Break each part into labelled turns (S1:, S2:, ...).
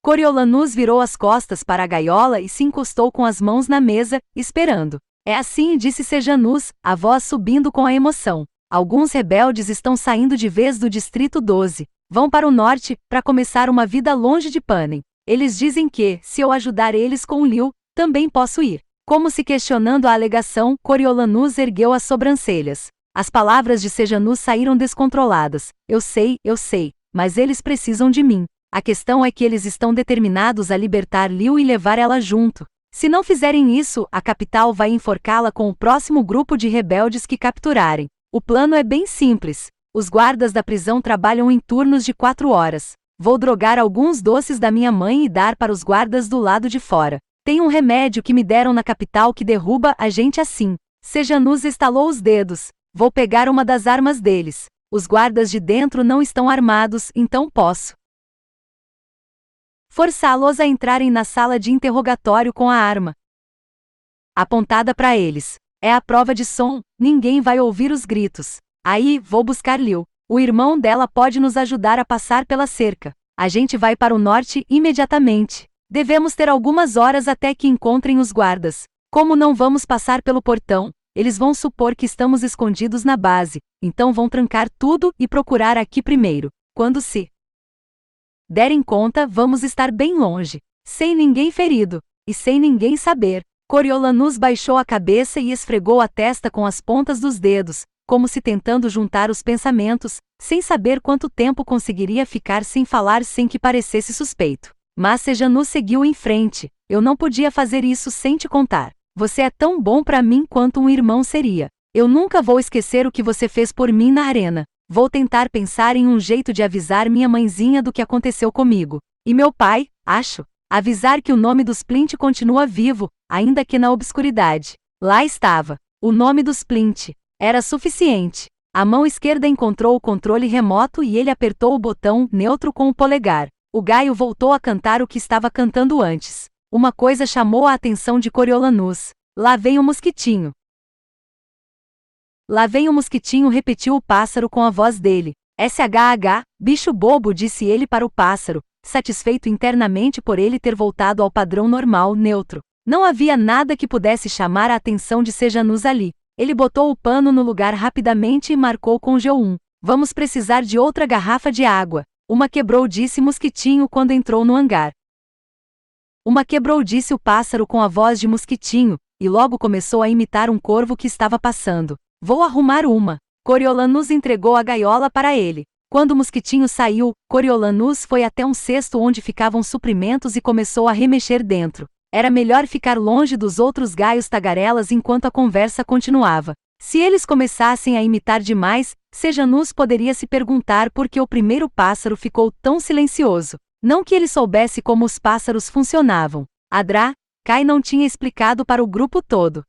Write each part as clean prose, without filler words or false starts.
S1: Coriolanus virou as costas para a gaiola e se encostou com as mãos na mesa, esperando. É assim, disse Sejanus, a voz subindo com a emoção. Alguns rebeldes estão saindo de vez do Distrito 12. Vão para o norte, para começar uma vida longe de Panem. Eles dizem que, se eu ajudar eles com Liu, também posso ir. Como se questionando a alegação, Coriolanus ergueu as sobrancelhas. As palavras de Sejanus saíram descontroladas. Eu sei, mas eles precisam de mim. A questão é que eles estão determinados a libertar Liu e levar ela junto. Se não fizerem isso, a capital vai enforcá-la com o próximo grupo de rebeldes que capturarem. O plano é bem simples. Os guardas da prisão trabalham em turnos de 4 horas. Vou drogar alguns doces da minha mãe e dar para os guardas do lado de fora. Tem um remédio que me deram na capital que derruba a gente assim. Sejanus estalou os dedos. Vou pegar uma das armas deles. Os guardas de dentro não estão armados, então posso forçá-los a entrarem na sala de interrogatório com a arma apontada para eles. É a prova de som, ninguém vai ouvir os gritos. Aí, vou buscar Liu. O irmão dela pode nos ajudar a passar pela cerca. A gente vai para o norte imediatamente. Devemos ter algumas horas até que encontrem os guardas. Como não vamos passar pelo portão, eles vão supor que estamos escondidos na base, então vão trancar tudo e procurar aqui primeiro. Quando se derem conta, vamos estar bem longe, sem ninguém ferido, e sem ninguém saber. Coriolanus baixou a cabeça e esfregou a testa com as pontas dos dedos, como se tentando juntar os pensamentos, sem saber quanto tempo conseguiria ficar sem falar sem que parecesse suspeito. Mas Sejanus seguiu em frente. Eu não podia fazer isso sem te contar. Você é tão bom para mim quanto um irmão seria. Eu nunca vou esquecer o que você fez por mim na arena. Vou tentar pensar em um jeito de avisar minha mãezinha do que aconteceu comigo. E meu pai, acho. Avisar que o nome dos Splint continua vivo, ainda que na obscuridade. Lá estava. O nome dos Splint. Era suficiente. A mão esquerda encontrou o controle remoto e ele apertou o botão neutro com o polegar. O Gaio voltou a cantar o que estava cantando antes. Uma coisa chamou a atenção de Coriolanus. Lá vem o mosquitinho. Lá vem o mosquitinho, repetiu o pássaro com a voz dele. SHH, bicho bobo, disse ele para o pássaro, satisfeito internamente por ele ter voltado ao padrão normal, neutro. Não havia nada que pudesse chamar a atenção de Sejanus ali. Ele botou o pano no lugar rapidamente e marcou com G1. Vamos precisar de outra garrafa de água. Uma quebrou, disse Mosquitinho quando entrou no hangar. Uma quebrou, disse o pássaro com a voz de Mosquitinho, e logo começou a imitar um corvo que estava passando. Vou arrumar uma. Coriolanus entregou a gaiola para ele. Quando o Mosquitinho saiu, Coriolanus foi até um cesto onde ficavam suprimentos e começou a remexer dentro. Era melhor ficar longe dos outros gaios tagarelas enquanto a conversa continuava. Se eles começassem a imitar demais, Sejanus poderia se perguntar por que o primeiro pássaro ficou tão silencioso. Não que ele soubesse como os pássaros funcionavam. Kai não tinha explicado para o grupo todo.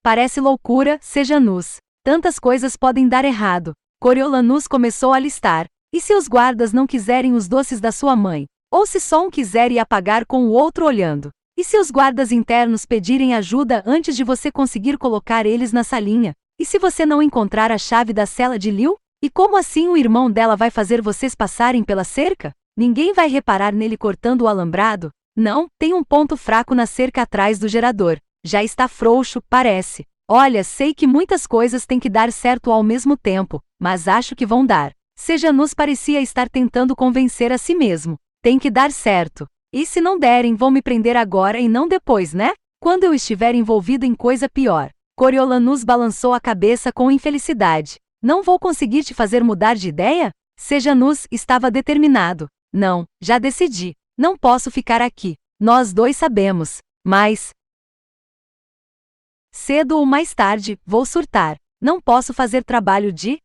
S1: Parece loucura, Sejanus. Tantas coisas podem dar errado. Coriolanus começou a listar. E se os guardas não quiserem os doces da sua mãe? Ou se só um quiser e apagar com o outro olhando? E se os guardas internos pedirem ajuda antes de você conseguir colocar eles na salinha? E se você não encontrar a chave da cela de Liu? E como assim o irmão dela vai fazer vocês passarem pela cerca? Ninguém vai reparar nele cortando o alambrado? Não, tem um ponto fraco na cerca atrás do gerador. Já está frouxo, parece. Olha, sei que muitas coisas têm que dar certo ao mesmo tempo, mas acho que vão dar. Sejanus parecia estar tentando convencer a si mesmo. Tem que dar certo. E se não derem, vão me prender agora e não depois, né? Quando eu estiver envolvido em coisa pior. Coriolanus balançou a cabeça com infelicidade. Não vou conseguir te fazer mudar de ideia? Sejanus estava determinado. Não, já decidi. Não posso ficar aqui. Nós dois sabemos. Mas cedo ou mais tarde, vou surtar. Não posso fazer trabalho de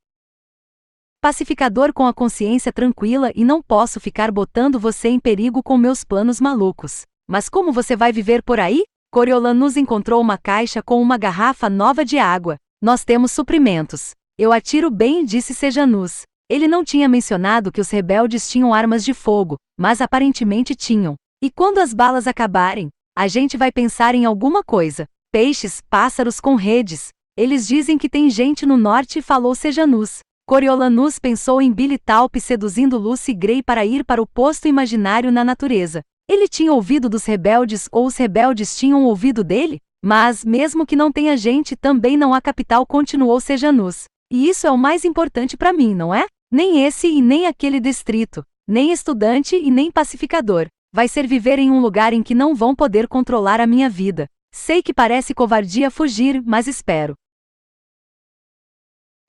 S1: pacificador com a consciência tranquila e não posso ficar botando você em perigo com meus planos malucos. Mas como você vai viver por aí? Coriolanus encontrou uma caixa com uma garrafa nova de água. Nós temos suprimentos. Eu atiro bem, disse Sejanus. Ele não tinha mencionado que os rebeldes tinham armas de fogo, mas aparentemente tinham. E quando as balas acabarem, a gente vai pensar em alguma coisa. Peixes, pássaros com redes. Eles dizem que tem gente no norte, falou Sejanus. Coriolanus pensou em Billy Talp seduzindo Lucy Gray para ir para o posto imaginário na natureza. Ele tinha ouvido dos rebeldes ou os rebeldes tinham ouvido dele? Mas, mesmo que não tenha gente, também não há capital, continuou Sejanus. E isso é o mais importante para mim, não é? Nem esse e nem aquele distrito, nem estudante e nem pacificador. Vai ser viver em um lugar em que não vão poder controlar a minha vida. Sei que parece covardia fugir, mas espero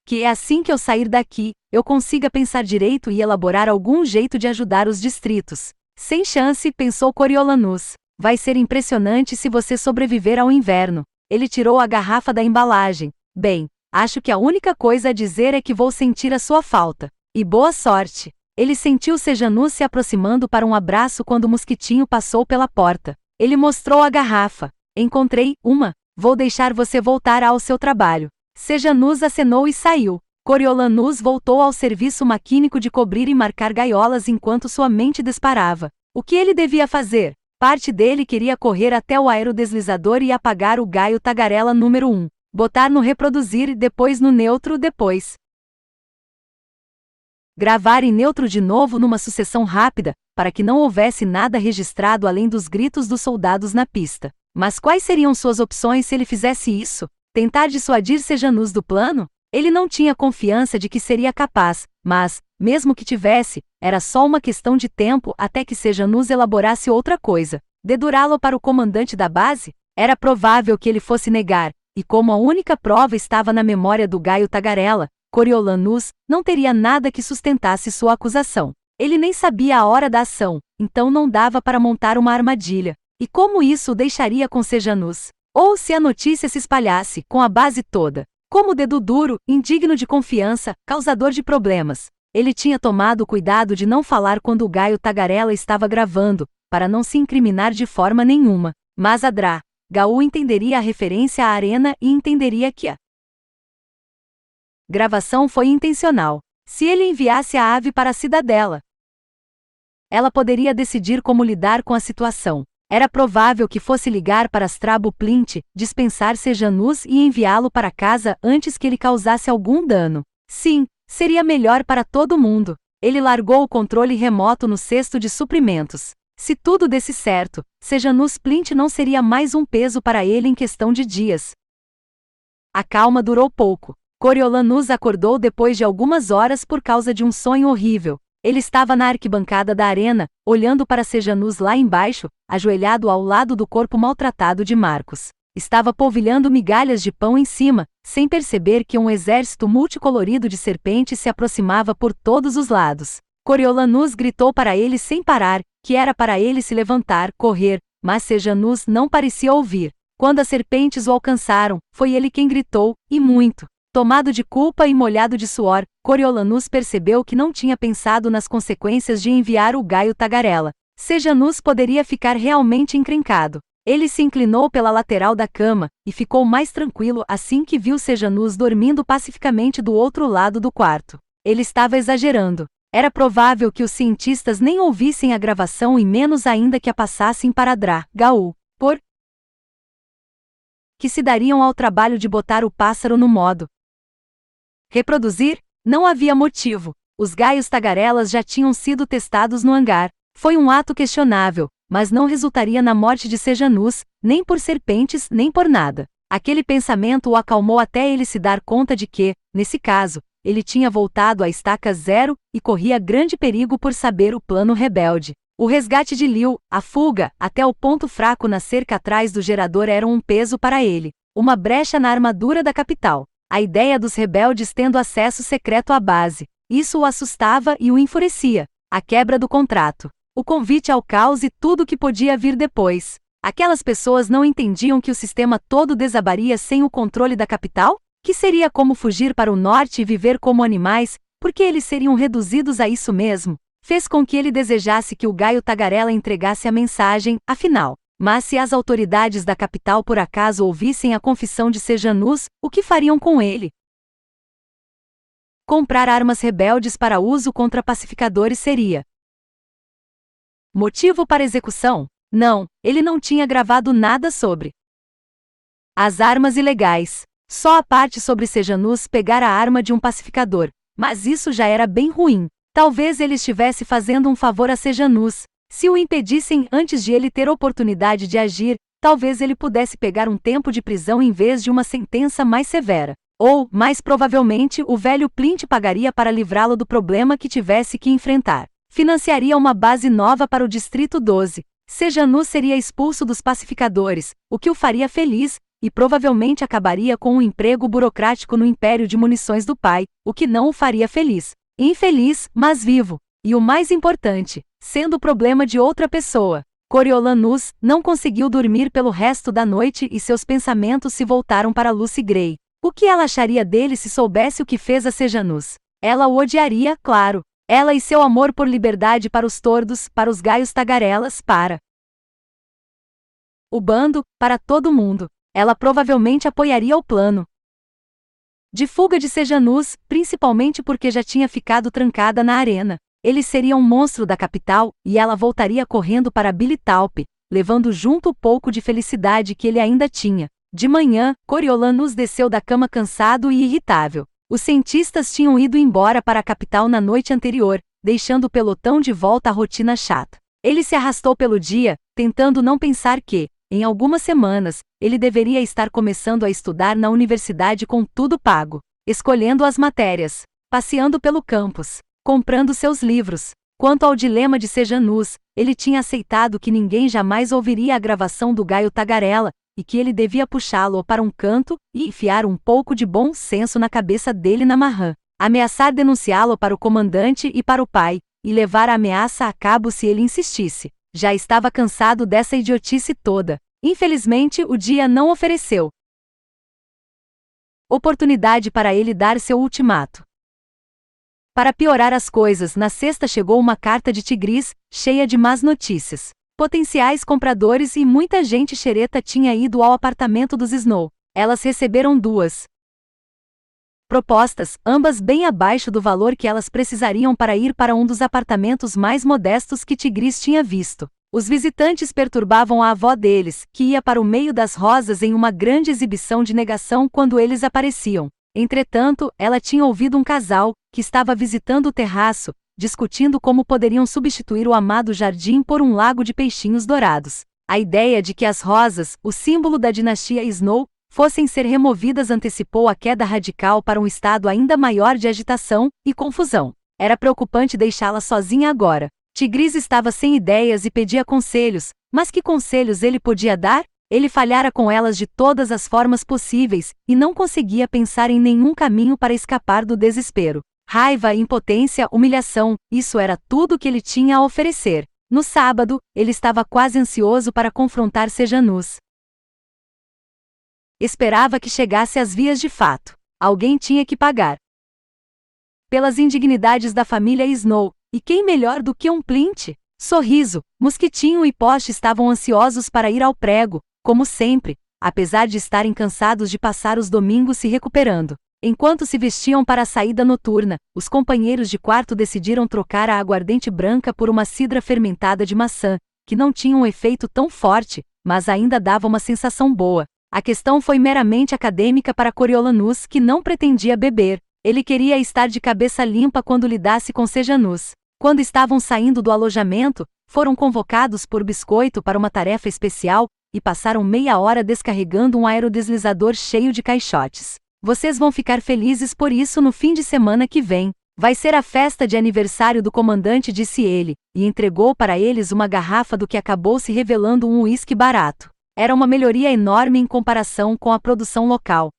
S1: que é assim que eu sair daqui, eu consiga pensar direito e elaborar algum jeito de ajudar os distritos. Sem chance, pensou Coriolanus. Vai ser impressionante se você sobreviver ao inverno. Ele tirou a garrafa da embalagem. Bem, acho que a única coisa a dizer é que vou sentir a sua falta. E boa sorte. Ele sentiu Sejanus se aproximando para um abraço quando o mosquitinho passou pela porta. Ele mostrou a garrafa. Encontrei uma. Vou deixar você voltar ao seu trabalho. Sejanus acenou e saiu. Coriolanus voltou ao serviço maquínico de cobrir e marcar gaiolas enquanto sua mente disparava. O que ele devia fazer? Parte dele queria correr até o aerodeslizador e apagar o Gaio Tagarela número 1. Botar no reproduzir, depois no neutro, depois gravar em neutro de novo numa sucessão rápida, para que não houvesse nada registrado além dos gritos dos soldados na pista. Mas quais seriam suas opções se ele fizesse isso? Tentar dissuadir Sejanus do plano? Ele não tinha confiança de que seria capaz, mas, mesmo que tivesse, era só uma questão de tempo até que Sejanus elaborasse outra coisa. Dedurá-lo para o comandante da base? Era provável que ele fosse negar, e como a única prova estava na memória do Gaio Tagarela, Coriolanus não teria nada que sustentasse sua acusação. Ele nem sabia a hora da ação, então não dava para montar uma armadilha. E como isso o deixaria com Sejanus? Ou se a notícia se espalhasse, com a base toda? Como dedo duro, indigno de confiança, causador de problemas. Ele tinha tomado cuidado de não falar quando o Gaio Tagarela estava gravando, para não se incriminar de forma nenhuma. Mas Adra Gaú entenderia a referência à arena e entenderia que a gravação foi intencional. Se ele enviasse a ave para a cidadela, ela poderia decidir como lidar com a situação. Era provável que fosse ligar para Strabo Plint, dispensar Sejanus e enviá-lo para casa antes que ele causasse algum dano. Sim, seria melhor para todo mundo. Ele largou o controle remoto no cesto de suprimentos. Se tudo desse certo, Sejanus Plint não seria mais um peso para ele em questão de dias. A calma durou pouco. Coriolanus acordou depois de algumas horas por causa de um sonho horrível. Ele estava na arquibancada da arena, olhando para Sejanus lá embaixo, ajoelhado ao lado do corpo maltratado de Marcos. Estava polvilhando migalhas de pão em cima, sem perceber que um exército multicolorido de serpentes se aproximava por todos os lados. Coriolanus gritou para ele sem parar, que era para ele se levantar, correr, mas Sejanus não parecia ouvir. Quando as serpentes o alcançaram, foi ele quem gritou, e muito. Tomado de culpa e molhado de suor, Coriolanus percebeu que não tinha pensado nas consequências de enviar o Gaio Tagarela. Sejanus poderia ficar realmente encrencado. Ele se inclinou pela lateral da cama, e ficou mais tranquilo assim que viu Sejanus dormindo pacificamente do outro lado do quarto. Ele estava exagerando. Era provável que os cientistas nem ouvissem a gravação e menos ainda que a passassem para Adra Gaú, por que se dariam ao trabalho de botar o pássaro no modo reproduzir? Não havia motivo. Os Gaios Tagarelas já tinham sido testados no hangar. Foi um ato questionável, mas não resultaria na morte de Sejanus, nem por serpentes, nem por nada. Aquele pensamento o acalmou até ele se dar conta de que, nesse caso, ele tinha voltado à estaca zero e corria grande perigo por saber o plano rebelde. O resgate de Liu, a fuga, até o ponto fraco na cerca atrás do gerador eram um peso para ele. Uma brecha na armadura da capital. A ideia dos rebeldes tendo acesso secreto à base. Isso o assustava e o enfurecia. A quebra do contrato. O convite ao caos e tudo o que podia vir depois. Aquelas pessoas não entendiam que o sistema todo desabaria sem o controle da capital? Que seria como fugir para o norte e viver como animais, porque eles seriam reduzidos a isso mesmo. Fez com que ele desejasse que o Gaio Tagarela entregasse a mensagem, afinal. Mas se as autoridades da capital por acaso ouvissem a confissão de Sejanus, o que fariam com ele? Comprar armas rebeldes para uso contra pacificadores seria motivo para execução? Não, ele não tinha gravado nada sobre as armas ilegais. Só a parte sobre Sejanus pegar a arma de um pacificador. Mas isso já era bem ruim. Talvez ele estivesse fazendo um favor a Sejanus. Se o impedissem antes de ele ter oportunidade de agir, talvez ele pudesse pegar um tempo de prisão em vez de uma sentença mais severa. Ou, mais provavelmente, o velho Plint pagaria para livrá-lo do problema que tivesse que enfrentar. Financiaria uma base nova para o Distrito 12. Sejanus seria expulso dos pacificadores, o que o faria feliz, e provavelmente acabaria com um emprego burocrático no Império de Munições do pai, o que não o faria feliz. Infeliz, mas vivo. E o mais importante, sendo o problema de outra pessoa. Coriolanus não conseguiu dormir pelo resto da noite e seus pensamentos se voltaram para Lucy Gray. O que ela acharia dele se soubesse o que fez a Sejanus? Ela o odiaria, claro. Ela e seu amor por liberdade para os tordos, para os gaios tagarelas, para o bando, para todo mundo. Ela provavelmente apoiaria o plano de fuga de Sejanus, principalmente porque já tinha ficado trancada na arena. Ele seria um monstro da capital, e ela voltaria correndo para Billy Talp, levando junto o pouco de felicidade que ele ainda tinha. De manhã, Coriolanus desceu da cama cansado e irritável. Os cientistas tinham ido embora para a capital na noite anterior, deixando o pelotão de volta à rotina chata. Ele se arrastou pelo dia, tentando não pensar que, em algumas semanas, ele deveria estar começando a estudar na universidade com tudo pago, escolhendo as matérias, passeando pelo campus, comprando seus livros. Quanto ao dilema de Sejanus, ele tinha aceitado que ninguém jamais ouviria a gravação do Gaio Tagarela, e que ele devia puxá-lo para um canto e enfiar um pouco de bom senso na cabeça dele na marrã, ameaçar denunciá-lo para o comandante e para o pai, e levar a ameaça a cabo se ele insistisse. Já estava cansado dessa idiotice toda. Infelizmente, o dia não ofereceu oportunidade para ele dar seu ultimato. Para piorar as coisas, na sexta chegou uma carta de Tigris, cheia de más notícias. Potenciais compradores e muita gente xereta tinha ido ao apartamento dos Snow. Elas receberam 2 propostas, ambas bem abaixo do valor que elas precisariam para ir para um dos apartamentos mais modestos que Tigris tinha visto. Os visitantes perturbavam a avó deles, que ia para o meio das rosas em uma grande exibição de negação quando eles apareciam. Entretanto, ela tinha ouvido um casal, que estava visitando o terraço, discutindo como poderiam substituir o amado jardim por um lago de peixinhos dourados. A ideia de que as rosas, o símbolo da dinastia Snow, fossem ser removidas antecipou a queda radical para um estado ainda maior de agitação e confusão. Era preocupante deixá-la sozinha agora. Tigris estava sem ideias e pedia conselhos, mas que conselhos ele podia dar? Ele falhara com elas de todas as formas possíveis, e não conseguia pensar em nenhum caminho para escapar do desespero. Raiva, impotência, humilhação, isso era tudo que ele tinha a oferecer. No sábado, ele estava quase ansioso para confrontar Sejanus. Esperava que chegasse às vias de fato. Alguém tinha que pagar pelas indignidades da família Snow, e quem melhor do que um Plint? Sorriso, Mosquitinho e Poste estavam ansiosos para ir ao prego, como sempre, apesar de estarem cansados de passar os domingos se recuperando. Enquanto se vestiam para a saída noturna, os companheiros de quarto decidiram trocar a aguardente branca por uma cidra fermentada de maçã, que não tinha um efeito tão forte, mas ainda dava uma sensação boa. A questão foi meramente acadêmica para Coriolanus, que não pretendia beber. Ele queria estar de cabeça limpa quando lidasse com Sejanus. Quando estavam saindo do alojamento, foram convocados por Biscoito para uma tarefa especial, e passaram meia hora descarregando um aerodeslizador cheio de caixotes. Vocês vão ficar felizes por isso no fim de semana que vem. Vai ser a festa de aniversário do comandante, disse ele, e entregou para eles uma garrafa do que acabou se revelando um uísque barato. Era uma melhoria enorme em comparação com a produção local.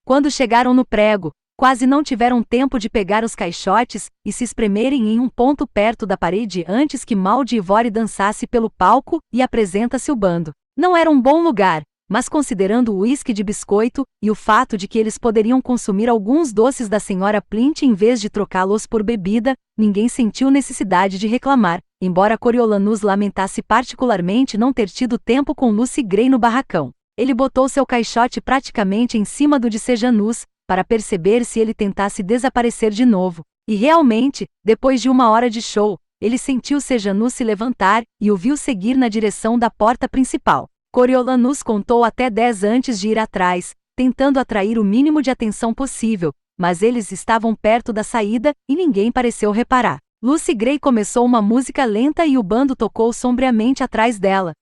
S1: Quando chegaram no prego, quase não tiveram tempo de pegar os caixotes e se espremerem em um ponto perto da parede antes que Maldi Ivori dançasse pelo palco e apresenta-se o bando. Não era um bom lugar, mas considerando o uísque de Biscoito e o fato de que eles poderiam consumir alguns doces da senhora Plint em vez de trocá-los por bebida, ninguém sentiu necessidade de reclamar, embora Coriolanus lamentasse particularmente não ter tido tempo com Lucy Gray no barracão. Ele botou seu caixote praticamente em cima do de Sejanus, para perceber se ele tentasse desaparecer de novo. E realmente, depois de uma hora de show, ele sentiu Sejanus se levantar e o viu seguir na direção da porta principal. Coriolanus contou até 10 antes de ir atrás, tentando atrair o mínimo de atenção possível, mas eles estavam perto da saída, e ninguém pareceu reparar. Lucy Gray começou uma música lenta e o bando tocou sombriamente atrás dela.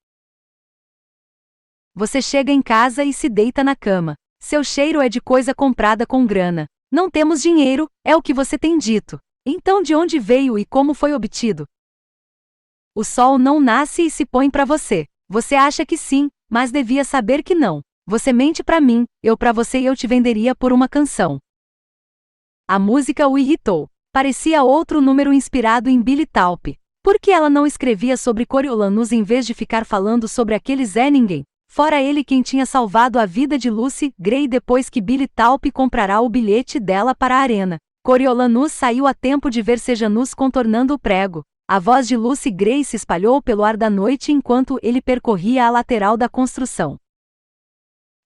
S1: Você chega em casa e se deita na cama. Seu cheiro é de coisa comprada com grana. Não temos dinheiro, é o que você tem dito. Então de onde veio e como foi obtido? O sol não nasce e se põe para você. Você acha que sim, mas devia saber que não. Você mente para mim, eu para você e eu te venderia por uma canção. A música o irritou. Parecia outro número inspirado em Billy Talp. Por que ela não escrevia sobre Coriolanus em vez de ficar falando sobre aquele Zé Ninguém? Fora ele quem tinha salvado a vida de Lucy Gray depois que Billy Talp comprará o bilhete dela para a arena. Coriolanus saiu a tempo de ver Sejanus contornando o prego. A voz de Lucy Gray se espalhou pelo ar da noite enquanto ele percorria a lateral da construção.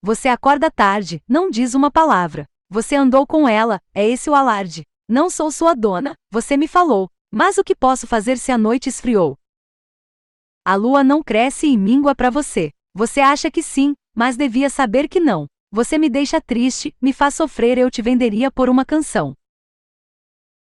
S1: Você acorda tarde, não diz uma palavra. Você andou com ela, é esse o alarde. Não sou sua dona, você me falou. Mas o que posso fazer se a noite esfriou? A lua não cresce e mingua para você. Você acha que sim, mas devia saber que não. Você me deixa triste, me faz sofrer, eu te venderia por uma canção.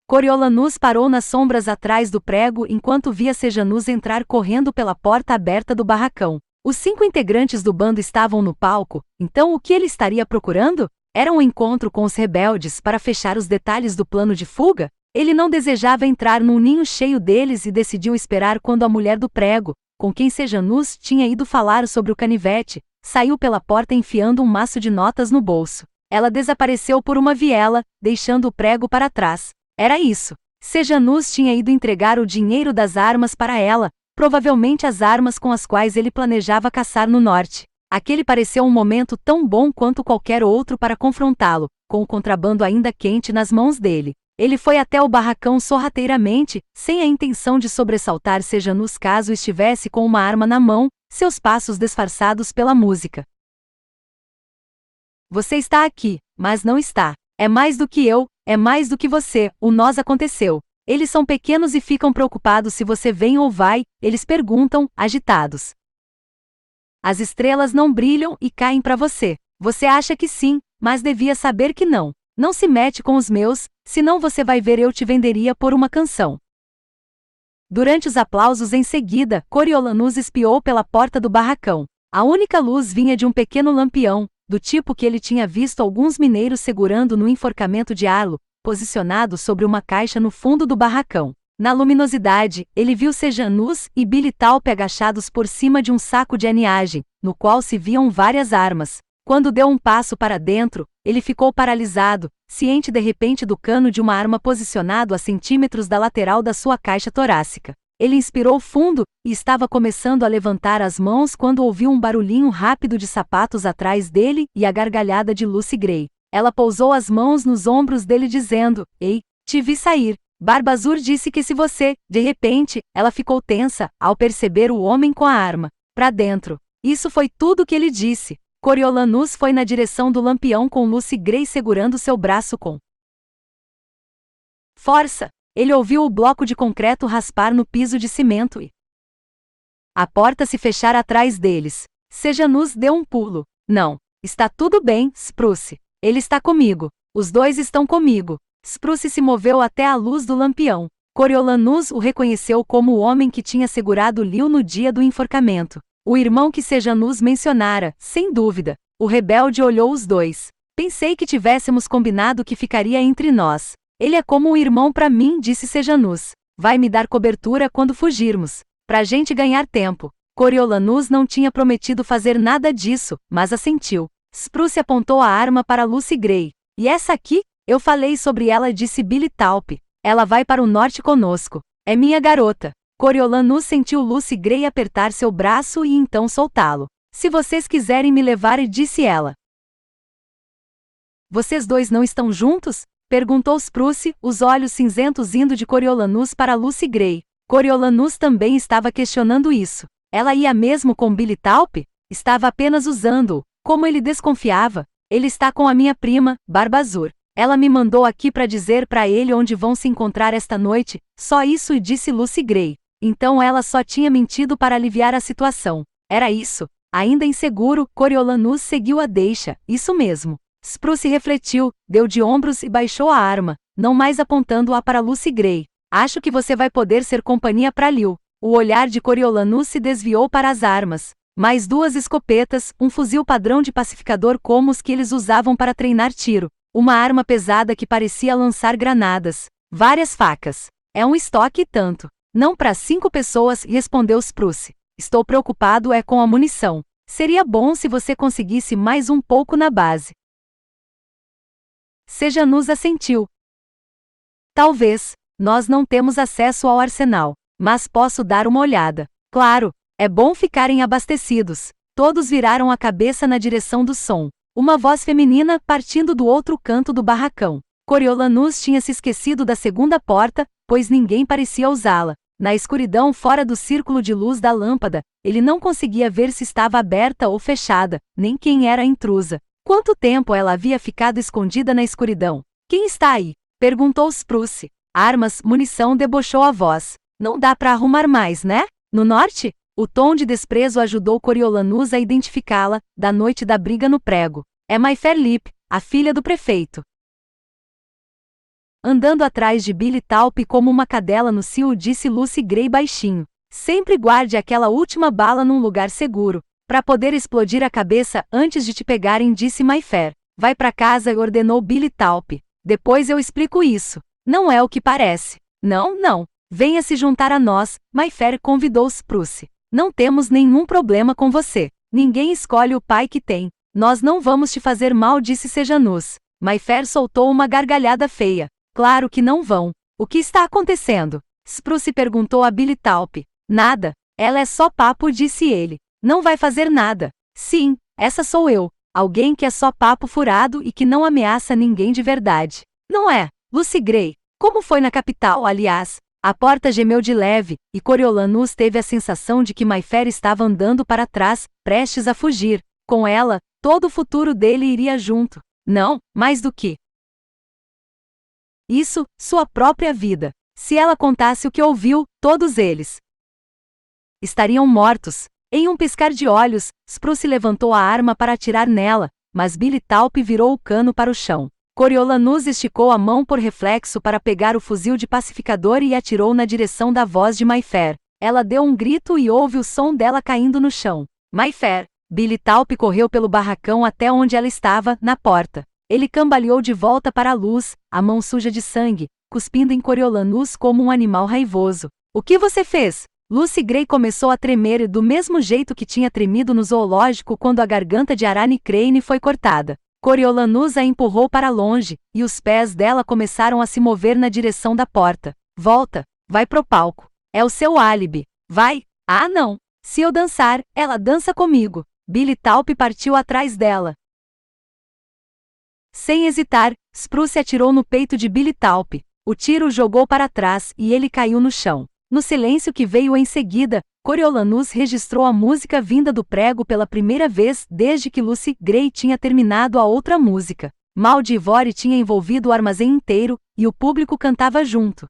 S1: Coriolanus parou nas sombras atrás do prego enquanto via Sejanus entrar correndo pela porta aberta do barracão. Os 5 integrantes do bando estavam no palco, então o que ele estaria procurando? Era um encontro com os rebeldes para fechar os detalhes do plano de fuga? Ele não desejava entrar num ninho cheio deles e decidiu esperar quando a mulher do prego, com quem Sejanus tinha ido falar sobre o canivete, saiu pela porta enfiando um maço de notas no bolso. Ela desapareceu por uma viela, deixando o prego para trás. Era isso. Sejanus tinha ido entregar o dinheiro das armas para ela, provavelmente as armas com as quais ele planejava caçar no norte. Aquele pareceu um momento tão bom quanto qualquer outro para confrontá-lo, com o contrabando ainda quente nas mãos dele. Ele foi até o barracão sorrateiramente, sem a intenção de sobressaltar Sejanus caso estivesse com uma arma na mão, seus passos disfarçados pela música. Você está aqui, mas não está. É mais do que eu, é mais do que você, o nós aconteceu. Eles são pequenos e ficam preocupados se você vem ou vai, eles perguntam, agitados. As estrelas não brilham e caem para você. Você acha que sim, mas devia saber que não. Não se mete com os meus, senão você vai ver eu te venderia por uma canção. Durante os aplausos em seguida, Coriolanus espiou pela porta do barracão. A única luz vinha de um pequeno lampião, do tipo que ele tinha visto alguns mineiros segurando no enforcamento de Arlo, posicionado sobre uma caixa no fundo do barracão. Na luminosidade, ele viu Sejanus e Billy Talp agachados por cima de um saco de aniagem, no qual se viam várias armas. Quando deu um passo para dentro, ele ficou paralisado, ciente de repente do cano de uma arma posicionado a centímetros da lateral da sua caixa torácica. Ele inspirou fundo, e estava começando a levantar as mãos quando ouviu um barulhinho rápido de sapatos atrás dele e a gargalhada de Lucy Gray. Ela pousou as mãos nos ombros dele dizendo, "Ei, te vi sair." Barba Azul disse que se você, de repente, ela ficou tensa, ao perceber o homem com a arma. Pra dentro. Isso foi tudo que ele disse. Coriolanus foi na direção do lampião com Lucy Gray segurando seu braço com força. Ele ouviu o bloco de concreto raspar no piso de cimento e a porta se fechar atrás deles. Sejanus deu um pulo. Não. Está tudo bem, Spruce. Ele está comigo. Os dois estão comigo. Spruce se moveu até a luz do lampião. Coriolanus o reconheceu como o homem que tinha segurado Liu no dia do enforcamento. O irmão que Sejanus mencionara, sem dúvida. O rebelde olhou os dois. Pensei que tivéssemos combinado que ficaria entre nós. Ele é como um irmão para mim, disse Sejanus. Vai me dar cobertura quando fugirmos. Pra gente ganhar tempo. Coriolanus não tinha prometido fazer nada disso, mas assentiu. Spruce apontou a arma para Lucy Gray. E essa aqui? Eu falei sobre ela, disse Billy Talp. Ela vai para o norte conosco. É minha garota. Coriolanus sentiu Lucy Gray apertar seu braço e então soltá-lo. Se vocês quiserem me levar, disse ela. Vocês dois não estão juntos? Perguntou Spruce, os olhos cinzentos indo de Coriolanus para Lucy Gray. Coriolanus também estava questionando isso. Ela ia mesmo com Billy Talp? Estava apenas usando-o. Como ele desconfiava. Ele está com a minha prima, Barba Azul. Ela me mandou aqui para dizer para ele onde vão se encontrar esta noite, só isso, disse Lucy Gray. Então ela só tinha mentido para aliviar a situação. Era isso. Ainda inseguro, Coriolanus seguiu a deixa, isso mesmo. Spruce refletiu, deu de ombros e baixou a arma, não mais apontando-a para Lucy Gray. Acho que você vai poder ser companhia para Liu. O olhar de Coriolanus se desviou para as armas. Mais 2 escopetas, um fuzil padrão de pacificador como os que eles usavam para treinar tiro. Uma arma pesada que parecia lançar granadas. Várias facas. É um estoque e tanto. Não para 5 pessoas, respondeu Spruce. Estou preocupado com a munição. Seria bom se você conseguisse mais um pouco na base. Sejanus assentiu. Talvez. Nós não temos acesso ao arsenal, mas posso dar uma olhada. Claro, é bom ficarem abastecidos. Todos viraram a cabeça na direção do som. Uma voz feminina partindo do outro canto do barracão. Coriolanus tinha se esquecido da segunda porta, pois ninguém parecia usá-la. Na escuridão fora do círculo de luz da lâmpada, ele não conseguia ver se estava aberta ou fechada, nem quem era a intrusa. Quanto tempo ela havia ficado escondida na escuridão? Quem está aí? Perguntou Spruce. Armas, munição, debochou a voz. Não dá para arrumar mais, né? No norte? O tom de desprezo ajudou Coriolanus a identificá-la, da noite da briga no prego. É Mayfair Lip, a filha do prefeito. Andando atrás de Billy Talpe como uma cadela no cio, disse Lucy Gray baixinho. Sempre guarde aquela última bala num lugar seguro, para poder explodir a cabeça antes de te pegarem, disse Mayfair. Vai para casa, ordenou Billy Talpe. Depois eu explico isso. Não é o que parece. Não. Venha se juntar a nós, Mayfair convidou Spruce. Não temos nenhum problema com você. Ninguém escolhe o pai que tem. Nós não vamos te fazer mal, disse Sejanus. Mayfair soltou uma gargalhada feia. Claro que não vão. O que está acontecendo? Spruce perguntou a Billy Talpe. Nada. Ela é só papo, disse ele. Não vai fazer nada. Sim, essa sou eu. Alguém que é só papo furado e que não ameaça ninguém de verdade. Não é? Lucy Gray. Como foi na capital, aliás? A porta gemeu de leve, e Coriolanus teve a sensação de que Mayfair estava andando para trás, prestes a fugir. Com ela, todo o futuro dele iria junto. Não, mais do que isso, sua própria vida. Se ela contasse o que ouviu, todos eles estariam mortos. Em um piscar de olhos, Spruce levantou a arma para atirar nela, mas Billy Talpe virou o cano para o chão. Coriolanus esticou a mão por reflexo para pegar o fuzil de pacificador e atirou na direção da voz de Mayfair. Ela deu um grito e houve o som dela caindo no chão. Mayfair! Billy Talpe correu pelo barracão até onde ela estava, na porta. Ele cambaleou de volta para a luz, a mão suja de sangue, cuspindo em Coriolanus como um animal raivoso. O que você fez? Lucy Gray começou a tremer do mesmo jeito que tinha tremido no zoológico quando a garganta de Arane Crane foi cortada. Coriolanus a empurrou para longe, e os pés dela começaram a se mover na direção da porta. Volta, vai pro palco. É o seu álibi. Vai. Ah, não. Se eu dançar, ela dança comigo. Billy Talpe partiu atrás dela. Sem hesitar, Spruce atirou no peito de Billy Talpe. O tiro o jogou para trás e ele caiu no chão. No silêncio que veio em seguida, Coriolanus registrou a música vinda do prego pela primeira vez desde que Lucy Gray tinha terminado a outra música. Mal de Ivore tinha envolvido o armazém inteiro, e o público cantava junto.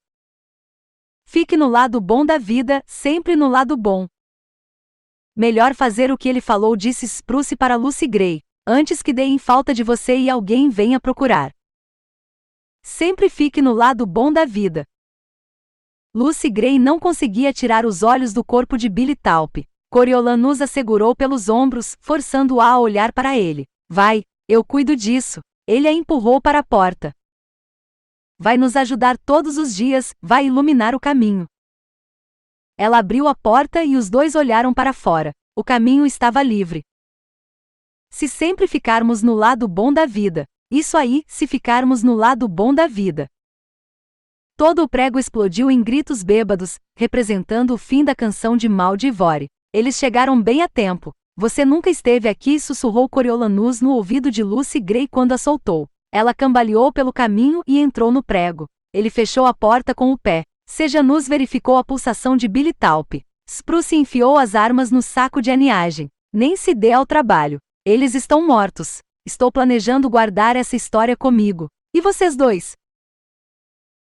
S1: Fique no lado bom da vida, sempre no lado bom. Melhor fazer o que ele falou, disse Spruce para Lucy Gray, antes que deem falta de você e alguém venha procurar. Sempre fique no lado bom da vida. Lucy Gray não conseguia tirar os olhos do corpo de Billy Talpe. Coriolanus a segurou pelos ombros, forçando-a a olhar para ele. Vai, eu cuido disso. Ele a empurrou para a porta. Vai nos ajudar todos os dias, vai iluminar o caminho. Ela abriu a porta e os dois olharam para fora. O caminho estava livre. Se sempre ficarmos no lado bom da vida. Isso aí, se ficarmos no lado bom da vida. Todo o prego explodiu em gritos bêbados, representando o fim da canção de Mal de Ivore. Eles chegaram bem a tempo. Você nunca esteve aqui, sussurrou Coriolanus no ouvido de Lucy Gray quando a soltou. Ela cambaleou pelo caminho e entrou no prego. Ele fechou a porta com o pé. Sejanus verificou a pulsação de Billy Talpe. Spruce enfiou as armas no saco de aniagem. Nem se dê ao trabalho. Eles estão mortos. Estou planejando guardar essa história comigo. E vocês dois?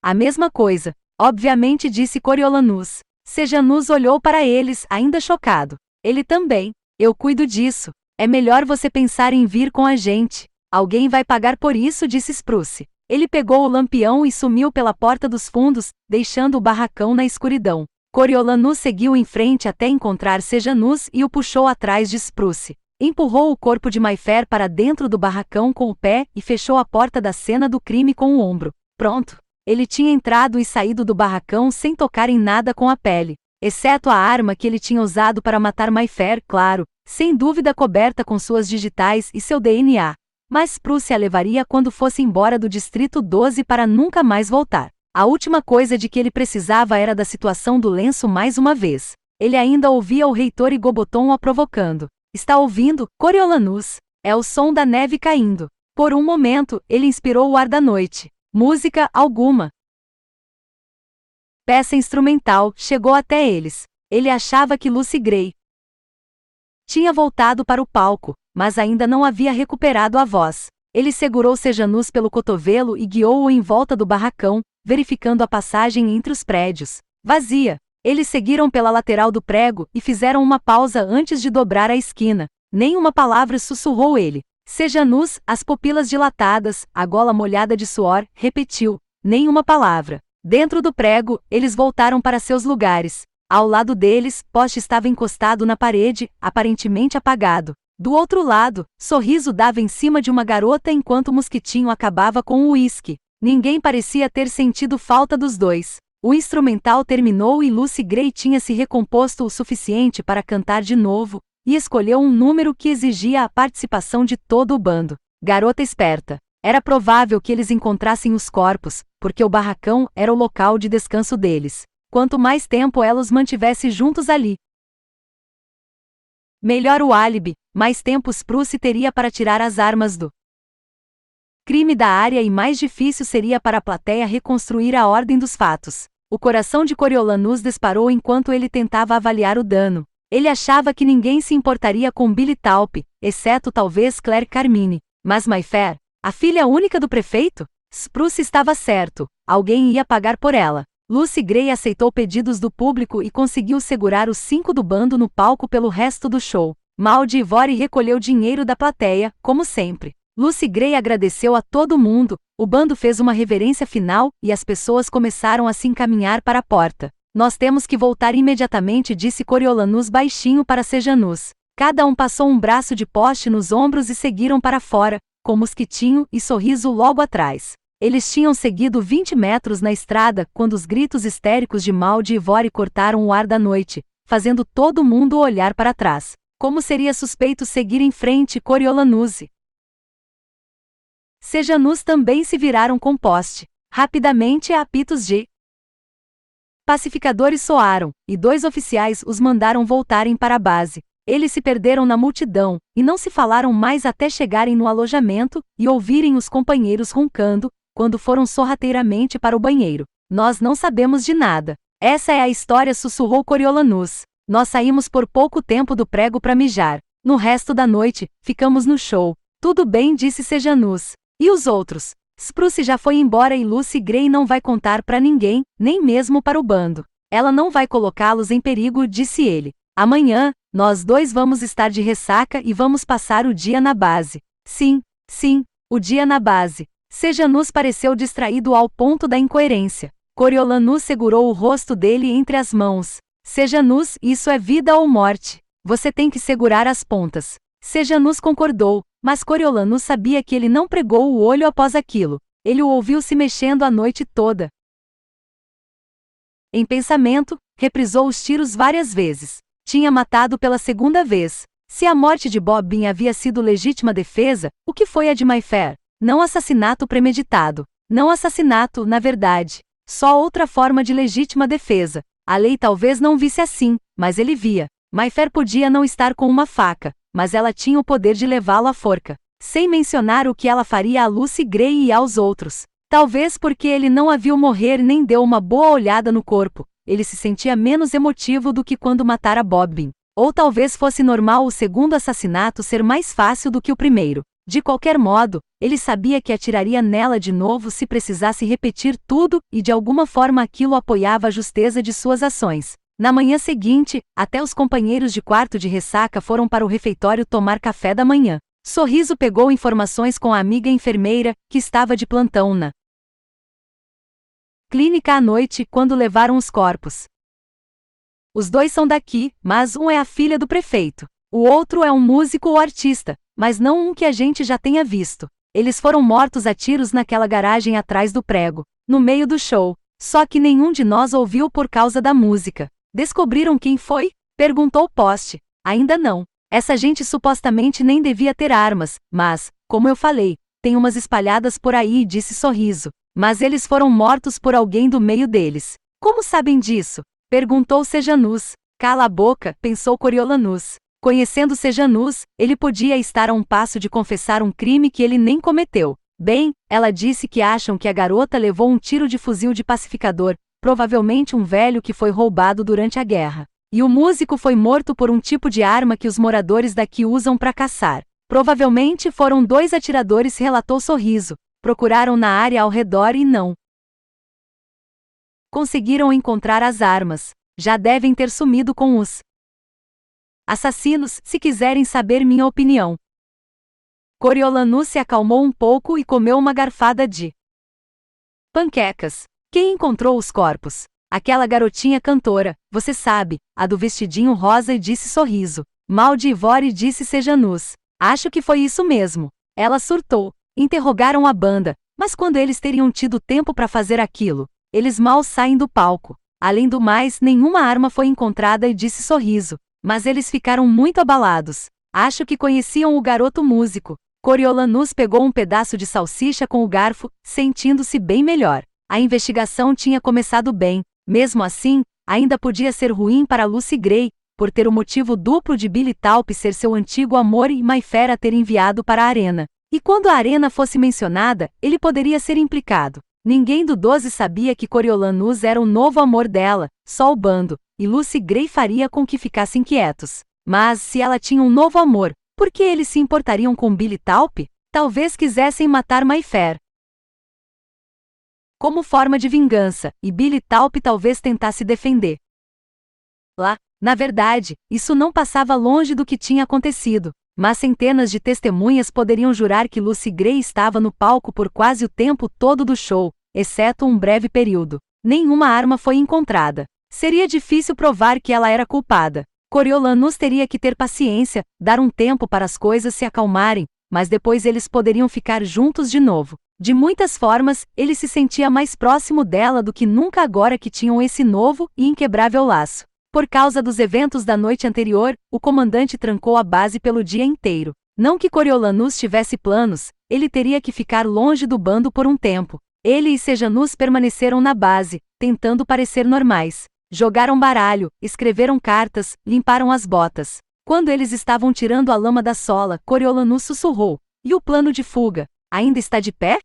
S1: A mesma coisa, obviamente, disse Coriolanus. Sejanus olhou para eles, ainda chocado. Ele também. Eu cuido disso. É melhor você pensar em vir com a gente. Alguém vai pagar por isso, disse Spruce. Ele pegou o lampião e sumiu pela porta dos fundos, deixando o barracão na escuridão. Coriolanus seguiu em frente até encontrar Sejanus e o puxou atrás de Spruce. Empurrou o corpo de Mayfair para dentro do barracão com o pé e fechou a porta da cena do crime com o ombro. Pronto. Ele tinha entrado e saído do barracão sem tocar em nada com a pele, exceto a arma que ele tinha usado para matar Mayfair, claro, sem dúvida coberta com suas digitais e seu DNA. Mas Spruce a levaria quando fosse embora do Distrito 12 para nunca mais voltar. A última coisa de que ele precisava era da situação do lenço mais uma vez. Ele ainda ouvia o reitor e Goboton o provocando. Está ouvindo, Coriolanus? É o som da neve caindo. Por um momento, ele inspirou o ar da noite. Música alguma. Peça instrumental chegou até eles. Ele achava que Lucy Gray tinha voltado para o palco, mas ainda não havia recuperado a voz. Ele segurou Sejanus pelo cotovelo e guiou-o em volta do barracão, verificando a passagem entre os prédios. Vazia. Eles seguiram pela lateral do prego e fizeram uma pausa antes de dobrar a esquina. Nenhuma palavra sussurrou ele. Sejanus, as pupilas dilatadas, a gola molhada de suor, repetiu. Nenhuma palavra. Dentro do prego, eles voltaram para seus lugares. Ao lado deles, poste estava encostado na parede, aparentemente apagado. Do outro lado, Sorriso dava em cima de uma garota enquanto o Mosquitinho acabava com o uísque. Ninguém parecia ter sentido falta dos dois. O instrumental terminou e Lucy Gray tinha se recomposto o suficiente para cantar de novo, e escolheu um número que exigia a participação de todo o bando. Garota esperta. Era provável que eles encontrassem os corpos, porque o barracão era o local de descanso deles. Quanto mais tempo ela os mantivesse juntos ali, melhor o álibi, mais tempo Spruce teria para tirar as armas do crime da área e mais difícil seria para a plateia reconstruir a ordem dos fatos. O coração de Coriolanus disparou enquanto ele tentava avaliar o dano. Ele achava que ninguém se importaria com Billy Taupe, exceto talvez Claire Carmine. Mas Mayfair, a filha única do prefeito? Spruce estava certo, alguém ia pagar por ela. Lucy Gray aceitou pedidos do público e conseguiu segurar os 5 do bando no palco pelo resto do show. Maud Ivory recolheu dinheiro da plateia, como sempre. Lucy Gray agradeceu a todo mundo, o bando fez uma reverência final e as pessoas começaram a se encaminhar para a porta. Nós temos que voltar imediatamente, disse Coriolanus baixinho para Sejanus. Cada um passou um braço de poste nos ombros e seguiram para fora, com Mosquitinho e Sorriso logo atrás. Eles tinham seguido 20 metros na estrada quando os gritos histéricos de Maud Ivory cortaram o ar da noite, fazendo todo mundo olhar para trás. Como seria suspeito seguir em frente? Coriolanus e Sejanus também se viraram com poste. Rapidamente apitos de pacificadores soaram, e 2 oficiais os mandaram voltarem para a base. Eles se perderam na multidão, e não se falaram mais até chegarem no alojamento e ouvirem os companheiros roncando, quando foram sorrateiramente para o banheiro. Nós não sabemos de nada. Essa é a história, sussurrou Coriolanus. Nós saímos por pouco tempo do prego para mijar. No resto da noite, ficamos no show. Tudo bem, disse Sejanus. E os outros? Spruce já foi embora e Lucy Gray não vai contar para ninguém, nem mesmo para o bando. Ela não vai colocá-los em perigo, disse ele. Amanhã, nós 2 vamos estar de ressaca e vamos passar o dia na base. Sim, o dia na base. Sejanus pareceu distraído ao ponto da incoerência. Coriolanus segurou o rosto dele entre as mãos. Sejanus, isso é vida ou morte. Você tem que segurar as pontas. Sejanus concordou, mas Coriolanus sabia que ele não pregou o olho após aquilo. Ele o ouviu se mexendo a noite toda. Em pensamento, reprisou os tiros várias vezes. Tinha matado pela 2ª vez. Se a morte de Bob Bean havia sido legítima defesa, o que foi a de Mayfair? Não assassinato premeditado. Não assassinato, na verdade. Só outra forma de legítima defesa. A lei talvez não visse assim, mas ele via. Mayfair podia não estar com uma faca, mas ela tinha o poder de levá-lo à forca. Sem mencionar o que ela faria a Lucy Gray e aos outros. Talvez porque ele não a viu morrer nem deu uma boa olhada no corpo, ele se sentia menos emotivo do que quando matara Bob Bean. Ou talvez fosse normal o 2º assassinato ser mais fácil do que o primeiro. De qualquer modo, ele sabia que atiraria nela de novo se precisasse repetir tudo, e de alguma forma aquilo apoiava a justeza de suas ações. Na manhã seguinte, até os companheiros de quarto de ressaca foram para o refeitório tomar café da manhã. Sorriso pegou informações com a amiga enfermeira, que estava de plantão na clínica à noite quando levaram os corpos. Os dois são daqui, mas um é a filha do prefeito. O outro é um músico ou artista, mas não um que a gente já tenha visto. Eles foram mortos a tiros naquela garagem atrás do prego, no meio do show. Só que nenhum de nós ouviu por causa da música. Descobriram quem foi? Perguntou Poste. Ainda não. Essa gente supostamente nem devia ter armas, mas, como eu falei, tem umas espalhadas por aí, disse Sorriso. Mas eles foram mortos por alguém do meio deles. Como sabem disso? Perguntou Sejanus. Cala a boca, pensou Coriolanus. Conhecendo Sejanus, ele podia estar a um passo de confessar um crime que ele nem cometeu. Bem, ela disse que acham que a garota levou um tiro de fuzil de pacificador, provavelmente um velho que foi roubado durante a guerra. E o músico foi morto por um tipo de arma que os moradores daqui usam para caçar. Provavelmente foram 2 atiradores, relatou Sorriso. Procuraram na área ao redor e não conseguiram encontrar as armas. Já devem ter sumido com os assassinos, se quiserem saber minha opinião. Coriolanus se acalmou um pouco e comeu uma garfada de panquecas. Quem encontrou os corpos? Aquela garotinha cantora, você sabe, a do vestidinho rosa, e disse Sorriso. Mal de Ivore, disse Sejanus. Acho que foi isso mesmo. Ela surtou. Interrogaram a banda, mas quando eles teriam tido tempo para fazer aquilo? Eles mal saem do palco. Além do mais, nenhuma arma foi encontrada, e disse Sorriso. Mas eles ficaram muito abalados. Acho que conheciam o garoto músico. Coriolanus pegou um pedaço de salsicha com o garfo, sentindo-se bem melhor. A investigação tinha começado bem. Mesmo assim, ainda podia ser ruim para Lucy Gray, por ter o motivo duplo de Billy Taupin ser seu antigo amor e Mayfair a ter enviado para a arena. E quando a arena fosse mencionada, ele poderia ser implicado. Ninguém do 12 sabia que Coriolanus era o novo amor dela, só o bando, e Lucy Gray faria com que ficassem quietos. Mas, se ela tinha um novo amor, por que eles se importariam com Billy Taupin? Talvez quisessem matar Mayfair como forma de vingança, e Billy Taupin talvez tentasse defender. Na verdade, isso não passava longe do que tinha acontecido, mas centenas de testemunhas poderiam jurar que Lucy Gray estava no palco por quase o tempo todo do show, exceto um breve período. Nenhuma arma foi encontrada. Seria difícil provar que ela era culpada. Coriolanus teria que ter paciência, dar um tempo para as coisas se acalmarem, mas depois eles poderiam ficar juntos de novo. De muitas formas, ele se sentia mais próximo dela do que nunca agora que tinham esse novo e inquebrável laço. Por causa dos eventos da noite anterior, o comandante trancou a base pelo dia inteiro. Não que Coriolanus tivesse planos, ele teria que ficar longe do bando por um tempo. Ele e Sejanus permaneceram na base, tentando parecer normais. Jogaram baralho, escreveram cartas, limparam as botas. Quando eles estavam tirando a lama da sola, Coriolanus sussurrou. E o plano de fuga? Ainda está de pé?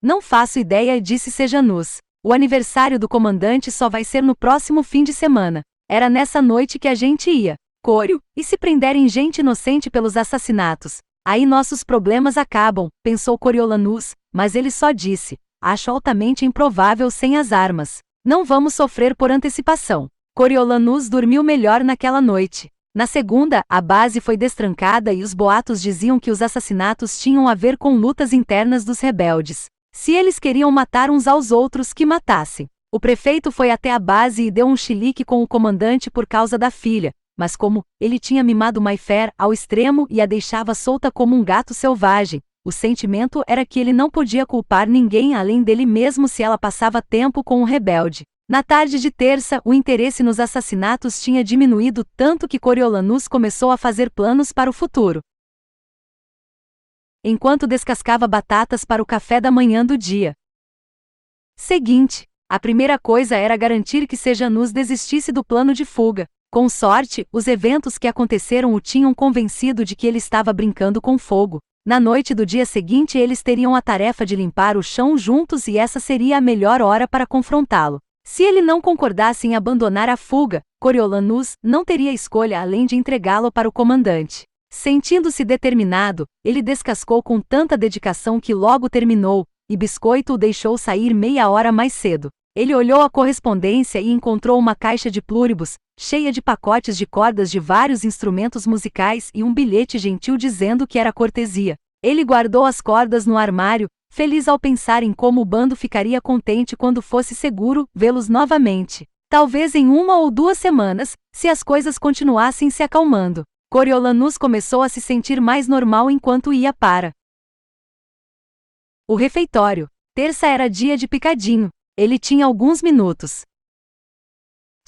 S1: Não faço ideia, disse Sejanus. O aniversário do comandante só vai ser no próximo fim de semana. Era nessa noite que a gente ia. Corio, e se prenderem gente inocente pelos assassinatos? Aí nossos problemas acabam, pensou Coriolanus, mas ele só disse. Acho altamente improvável sem as armas. Não vamos sofrer por antecipação. Coriolanus dormiu melhor naquela noite. Na segunda, a base foi destrancada e os boatos diziam que os assassinatos tinham a ver com lutas internas dos rebeldes. Se eles queriam matar uns aos outros, que matassem. O prefeito foi até a base e deu um chilique com o comandante por causa da filha, mas como ele tinha mimado Mayfair ao extremo e a deixava solta como um gato selvagem, o sentimento era que ele não podia culpar ninguém além dele mesmo se ela passava tempo com um rebelde. Na tarde de terça, o interesse nos assassinatos tinha diminuído tanto que Coriolanus começou a fazer planos para o futuro. Enquanto descascava batatas para o café da manhã do dia seguinte, a primeira coisa era garantir que Sejanus desistisse do plano de fuga. Com sorte, os eventos que aconteceram o tinham convencido de que ele estava brincando com fogo. Na noite do dia seguinte eles teriam a tarefa de limpar o chão juntos e essa seria a melhor hora para confrontá-lo. Se ele não concordasse em abandonar a fuga, Coriolanus não teria escolha além de entregá-lo para o comandante. Sentindo-se determinado, ele descascou com tanta dedicação que logo terminou, e Biscoito o deixou sair meia hora mais cedo. Ele olhou a correspondência e encontrou uma caixa de pluribus, cheia de pacotes de cordas de vários instrumentos musicais e um bilhete gentil dizendo que era cortesia. Ele guardou as cordas no armário, feliz ao pensar em como o bando ficaria contente quando fosse seguro vê-los novamente. Talvez em 1 ou 2 semanas, se as coisas continuassem se acalmando. Coriolanus começou a se sentir mais normal enquanto ia para o refeitório. Terça era dia de picadinho. Ele tinha alguns minutos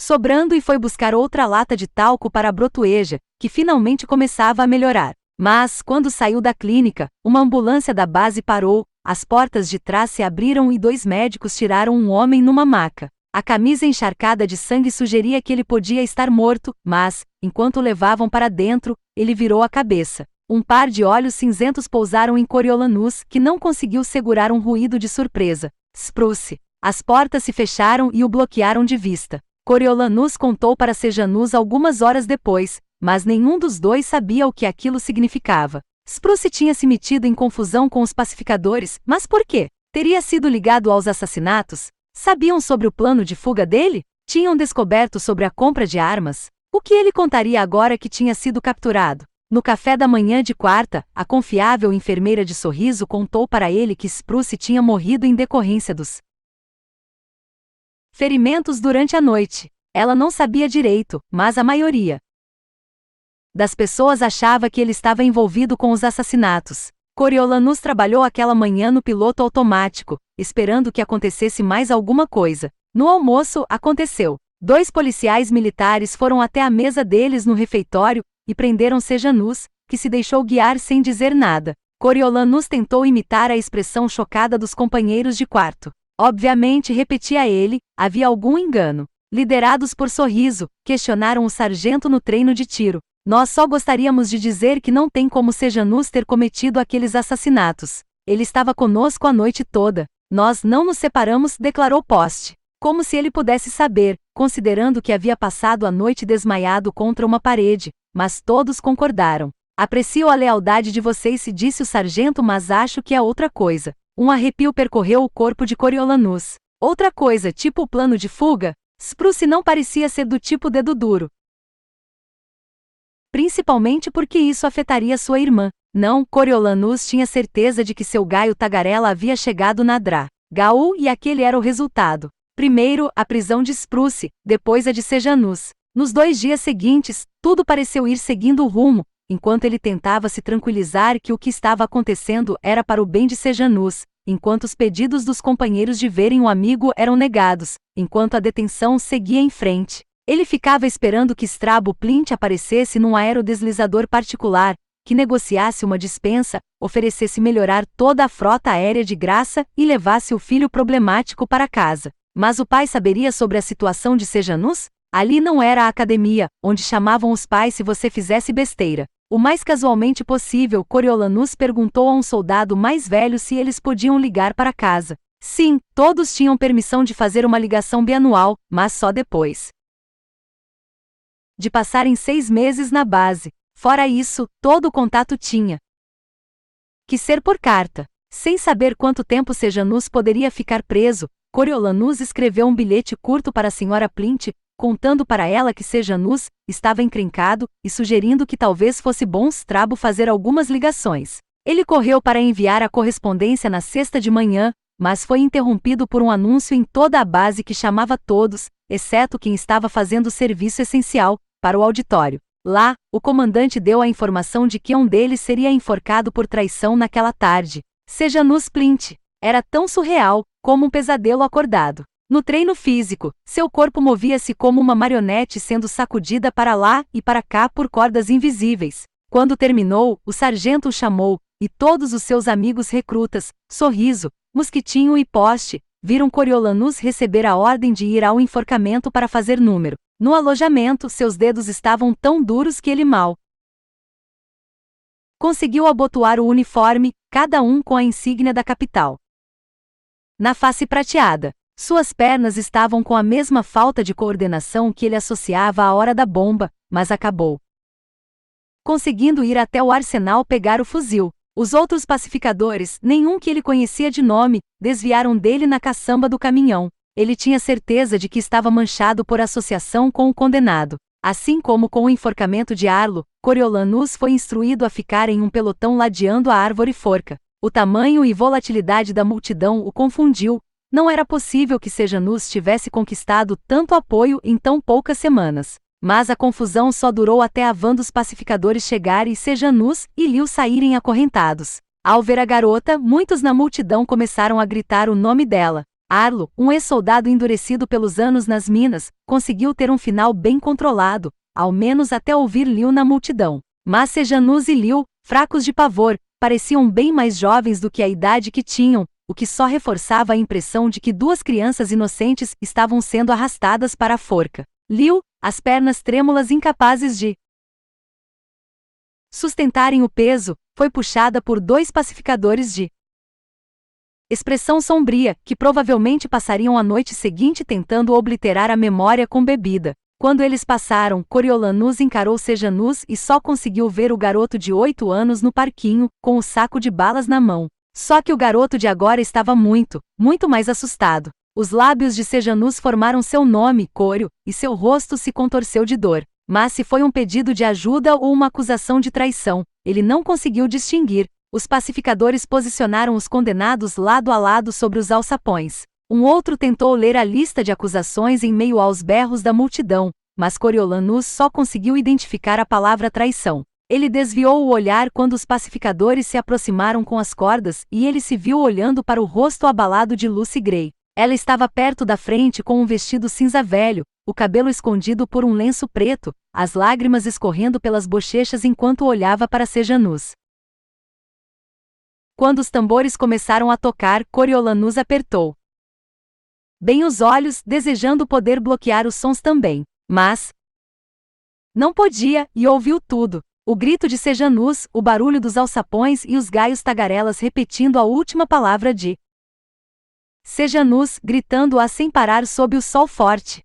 S1: sobrando e foi buscar outra lata de talco para a brotueja, que finalmente começava a melhorar. Mas, quando saiu da clínica, uma ambulância da base parou, as portas de trás se abriram e 2 médicos tiraram um homem numa maca. A camisa encharcada de sangue sugeria que ele podia estar morto, mas, enquanto o levavam para dentro, ele virou a cabeça. Um par de olhos cinzentos pousaram em Coriolanus, que não conseguiu segurar um ruído de surpresa. Spruce. As portas se fecharam e o bloquearam de vista. Coriolanus contou para Sejanus algumas horas depois, mas nenhum dos dois sabia o que aquilo significava. Spruce tinha se metido em confusão com os pacificadores, mas por quê? Teria sido ligado aos assassinatos? Sabiam sobre o plano de fuga dele? Tinham descoberto sobre a compra de armas? O que ele contaria agora que tinha sido capturado? No café da manhã de quarta, a confiável enfermeira de Sorriso contou para ele que Spruce tinha morrido em decorrência dos ferimentos durante a noite. Ela não sabia direito, mas a maioria das pessoas achava que ele estava envolvido com os assassinatos. Coriolanus trabalhou aquela manhã no piloto automático, esperando que acontecesse mais alguma coisa. No almoço, aconteceu. 2 policiais militares foram até a mesa deles no refeitório e prenderam Sejanus, que se deixou guiar sem dizer nada. Coriolanus tentou imitar a expressão chocada dos companheiros de quarto. Obviamente, repetia ele, havia algum engano. Liderados por Sorriso, questionaram o sargento no treino de tiro. Nós só gostaríamos de dizer que não tem como Sejanus ter cometido aqueles assassinatos. Ele estava conosco a noite toda. Nós não nos separamos, declarou Post. Como se ele pudesse saber, considerando que havia passado a noite desmaiado contra uma parede, mas todos concordaram. Aprecio a lealdade de vocês, se disse o sargento, mas acho que é outra coisa. Um arrepio percorreu o corpo de Coriolanus. Outra coisa, tipo o plano de fuga? Spruce não parecia ser do tipo dedo duro. Principalmente porque isso afetaria sua irmã. Não, Coriolanus tinha certeza de que seu gaio tagarela havia chegado na Dra. Gaul e aquele era o resultado. Primeiro, a prisão de Spruce, depois a de Sejanus. Nos 2 dias seguintes, tudo pareceu ir seguindo o rumo, enquanto ele tentava se tranquilizar que o que estava acontecendo era para o bem de Sejanus, enquanto os pedidos dos companheiros de verem o amigo eram negados, enquanto a detenção seguia em frente. Ele ficava esperando que Strabo Plint aparecesse num aerodeslizador particular, que negociasse uma dispensa, oferecesse melhorar toda a frota aérea de graça e levasse o filho problemático para casa. Mas o pai saberia sobre a situação de Sejanus? Ali não era a academia, onde chamavam os pais se você fizesse besteira. O mais casualmente possível, Coriolanus perguntou a um soldado mais velho se eles podiam ligar para casa. Sim, todos tinham permissão de fazer uma ligação bianual, mas só depois de passarem 6 meses na base. Fora isso, todo o contato tinha que ser por carta. Sem saber quanto tempo Sejanus poderia ficar preso, Coriolanus escreveu um bilhete curto para a Sra. Plint, contando para ela que Sejanus estava encrencado e sugerindo que talvez fosse bom Strabo fazer algumas ligações. Ele correu para enviar a correspondência na sexta de manhã, mas foi interrompido por um anúncio em toda a base que chamava todos, exceto quem estava fazendo serviço essencial, para o auditório. Lá, o comandante deu a informação de que um deles seria enforcado por traição naquela tarde. Sejanus Plint. Era tão surreal, como um pesadelo acordado. No treino físico, seu corpo movia-se como uma marionete sendo sacudida para lá e para cá por cordas invisíveis. Quando terminou, o sargento o chamou, e todos os seus amigos recrutas, Sorriso, Mosquitinho e Poste, viram Coriolanus receber a ordem de ir ao enforcamento para fazer número. No alojamento, seus dedos estavam tão duros que ele mal conseguiu abotoar o uniforme, cada um com a insígnia da capital na face prateada. Suas pernas estavam com a mesma falta de coordenação que ele associava à hora da bomba, mas acabou conseguindo ir até o arsenal pegar o fuzil. Os outros pacificadores, nenhum que ele conhecia de nome, desviaram dele na caçamba do caminhão. Ele tinha certeza de que estava manchado por associação com o condenado. Assim como com o enforcamento de Arlo, Coriolanus foi instruído a ficar em um pelotão ladeando a árvore forca. O tamanho e volatilidade da multidão o confundiu. Não era possível que Sejanus tivesse conquistado tanto apoio em tão poucas semanas. Mas a confusão só durou até a van dos pacificadores chegar e Sejanus e Liu saírem acorrentados. Ao ver a garota, muitos na multidão começaram a gritar o nome dela. Arlo, um ex-soldado endurecido pelos anos nas minas, conseguiu ter um final bem controlado, ao menos até ouvir Liu na multidão. Mas Sejanus e Liu, fracos de pavor, pareciam bem mais jovens do que a idade que tinham, o que só reforçava a impressão de que duas crianças inocentes estavam sendo arrastadas para a forca. Liu, as pernas trêmulas incapazes de sustentarem o peso, foi puxada por dois pacificadores de expressão sombria, que provavelmente passariam a noite seguinte tentando obliterar a memória com bebida. Quando eles passaram, Coriolanus encarou Sejanus e só conseguiu ver o garoto de 8 anos no parquinho, com o saco de balas na mão. Só que o garoto de agora estava muito mais assustado. Os lábios de Sejanus formaram seu nome, Corio, e seu rosto se contorceu de dor. Mas se foi um pedido de ajuda ou uma acusação de traição, ele não conseguiu distinguir. Os pacificadores posicionaram os condenados lado a lado sobre os alçapões. Um outro tentou ler a lista de acusações em meio aos berros da multidão, mas Coriolanus só conseguiu identificar a palavra traição. Ele desviou o olhar quando os pacificadores se aproximaram com as cordas e ele se viu olhando para o rosto abalado de Lucy Gray. Ela estava perto da frente com um vestido cinza velho, o cabelo escondido por um lenço preto, as lágrimas escorrendo pelas bochechas enquanto olhava para Sejanus. Quando os tambores começaram a tocar, Coriolanus apertou bem os olhos, desejando poder bloquear os sons também. Mas não podia, e ouviu tudo. O grito de Sejanus, o barulho dos alçapões e os gaios tagarelas repetindo a última palavra de Sejanus, gritando-a sem parar sob o sol forte.